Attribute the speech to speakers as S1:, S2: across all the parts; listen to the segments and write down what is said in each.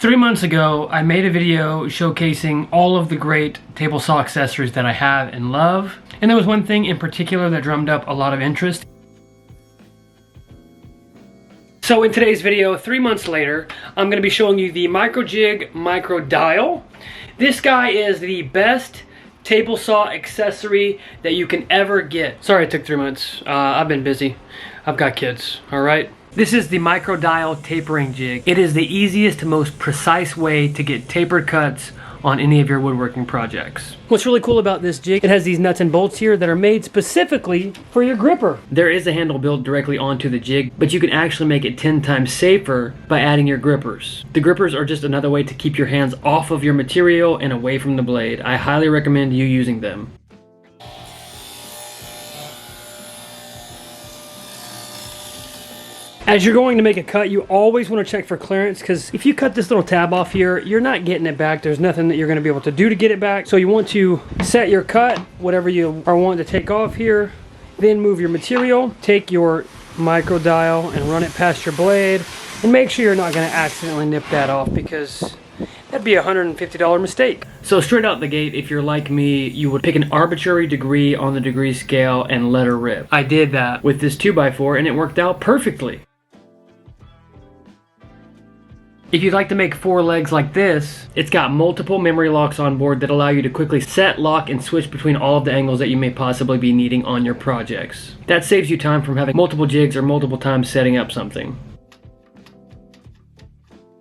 S1: 3 months ago, I made a video showcasing all of the great table saw accessories that I have and love. And there was one thing in particular that drummed up a lot of interest. So in today's video, 3 months later, I'm going to be showing you the Microjig Microdial. This guy is the best table saw accessory that you can ever get. Sorry it took 3 months. I've been busy. I've got kids, all right? This is the Microdial tapering jig. It is the easiest, most precise way to get tapered cuts on any of your woodworking projects. What's really cool about this jig, it has these nuts and bolts here that are made specifically for your gripper. There is a handle built directly onto the jig, but you can actually make it 10 times safer by adding your grippers. The grippers are just another way to keep your hands off of your material and away from the blade. I highly recommend you using them. As you're going to make a cut, you always want to check for clearance, because if you cut this little tab off here, you're not getting it back. There's nothing that you're going to be able to do to get it back. So you want to set your cut, whatever you are wanting to take off here, then move your material, take your Microdial and run it past your blade, and make sure you're not going to accidentally nip that off, because that'd be a $150 mistake. So straight out the gate, if you're like me, you would pick an arbitrary degree on the degree scale and let her rip. I did that with this 2x4 and it worked out perfectly. If you'd like to make 4 legs like this, it's got multiple memory locks on board that allow you to quickly set, lock, and switch between all of the angles that you may possibly be needing on your projects. That saves you time from having multiple jigs or multiple times setting up something.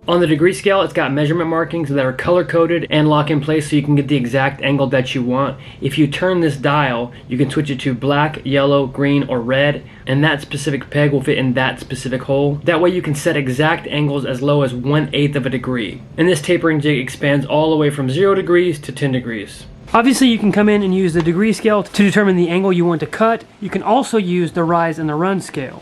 S1: On the degree scale, it's got measurement markings that are color-coded and lock in place so you can get the exact angle that you want. If you turn this dial, you can switch it to black, yellow, green, or red, and that specific peg will fit in that specific hole. That way you can set exact angles as low as 1/8 of a degree. And this tapering jig expands all the way from 0 degrees to 10 degrees. Obviously you can come in and use the degree scale to determine the angle you want to cut. You can also use the rise and the run scale.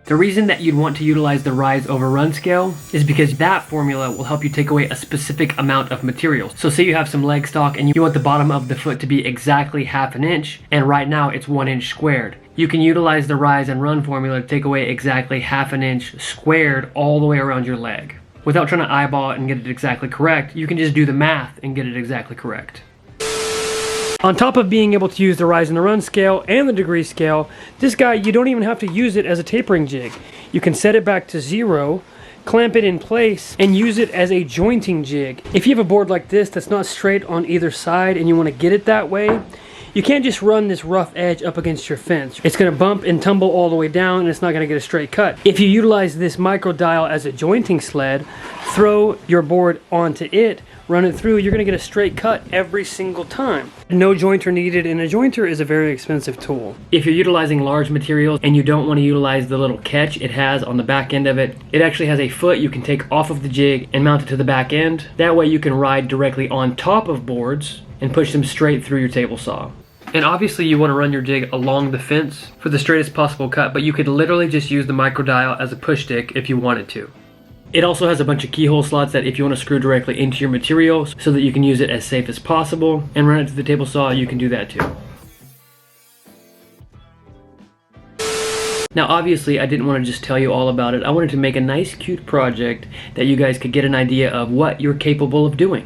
S1: The reason that you'd want to utilize the rise over run scale is because that formula will help you take away a specific amount of material. So say you have some leg stock and you want the bottom of the foot to be exactly 1/2 inch, and right now it's 1 inch squared. You can utilize the rise and run formula to take away exactly 1/2 inch squared all the way around your leg. Without trying to eyeball it and get it exactly correct, you can just do the math and get it exactly correct. On top of being able to use the rise and the run scale and the degree scale, this guy, you don't even have to use it as a tapering jig. You can set it back to 0, clamp it in place, and use it as a jointing jig. If you have a board like this that's not straight on either side and you want to get it that way, you can't just run this rough edge up against your fence. It's going to bump and tumble all the way down and it's not going to get a straight cut. If you utilize this Microdial as a jointing sled, throw your board onto it, run it through, you're going to get a straight cut every single time. No jointer needed, and a jointer is a very expensive tool. If you're utilizing large materials and you don't want to utilize the little catch it has on the back end of it, it actually has a foot you can take off of the jig and mount it to the back end. That way you can ride directly on top of boards and push them straight through your table saw. And obviously you want to run your jig along the fence for the straightest possible cut, but you could literally just use the Microdial as a push stick if you wanted to. It also has a bunch of keyhole slots that if you want to screw directly into your material so that you can use it as safe as possible and run it to the table saw, you can do that too. Now obviously I didn't want to just tell you all about it. I wanted to make a nice cute project that you guys could get an idea of what you're capable of doing.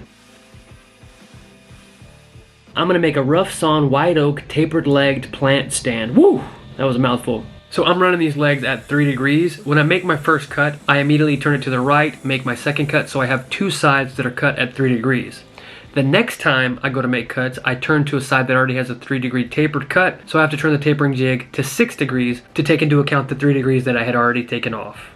S1: I'm going to make a rough sawn white oak tapered legged plant stand. Woo! That was a mouthful. So I'm running these legs at 3 degrees. When I make my first cut, I immediately turn it to the right, make my second cut, so I have 2 sides that are cut at 3 degrees. The next time I go to make cuts, I turn to a side that already has a 3 degree tapered cut, so I have to turn the tapering jig to 6 degrees to take into account the 3 degrees that I had already taken off.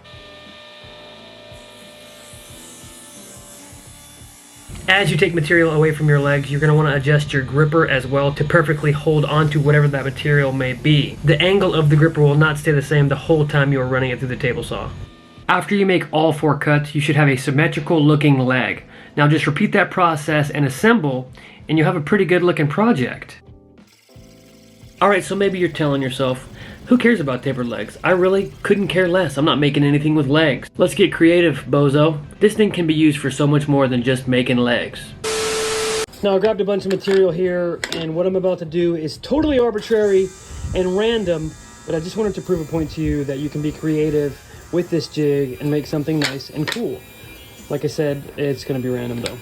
S1: As you take material away from your legs, you're going to want to adjust your gripper as well to perfectly hold onto whatever that material may be. The angle of the gripper will not stay the same the whole time you are running it through the table saw. After you make all 4 cuts, you should have a symmetrical looking leg. Now just repeat that process and assemble, and you'll have a pretty good looking project. Alright, so maybe you're telling yourself, who cares about tapered legs? I really couldn't care less. I'm not making anything with legs. Let's get creative, bozo. This thing can be used for so much more than just making legs. Now I grabbed a bunch of material here, and what I'm about to do is totally arbitrary and random, But I just wanted to prove a point to you that you can be creative with this jig and make something nice and cool. Like I said, it's gonna be random though.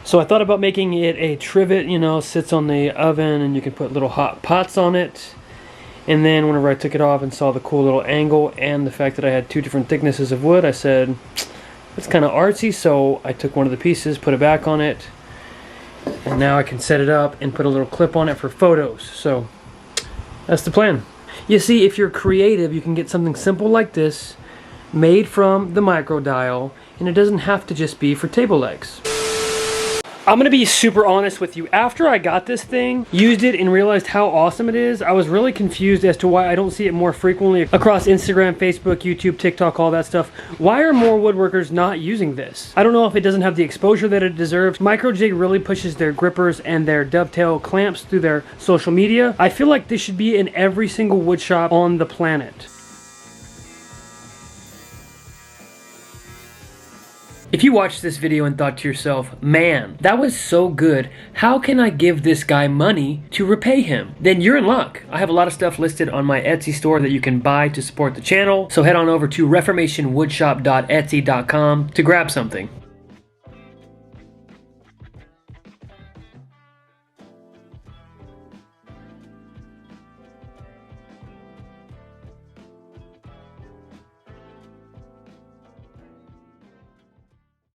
S1: So I thought about making it a trivet, you know, sits on the oven and you can put little hot pots on it. And then whenever I took it off and saw the cool little angle and the fact that I had 2 different thicknesses of wood, I said, it's kind of artsy, so I took one of the pieces, put it back on it, and now I can set it up and put a little clip on it for photos. So that's the plan. You see, if you're creative, you can get something simple like this made from the Microdial, and it doesn't have to just be for table legs. I'm gonna be super honest with you. After I got this thing, used it, and realized how awesome it is, I was really confused as to why I don't see it more frequently across Instagram, Facebook, YouTube, TikTok, all that stuff. Why are more woodworkers not using this? I don't know if it doesn't have the exposure that it deserves. Microjig really pushes their grippers and their dovetail clamps through their social media. I feel like this should be in every single wood shop on the planet. If you watched this video and thought to yourself, man, that was so good, how can I give this guy money to repay him? Then you're in luck. I have a lot of stuff listed on my Etsy store that you can buy to support the channel, so head on over to reformationwoodshop.etsy.com to grab something.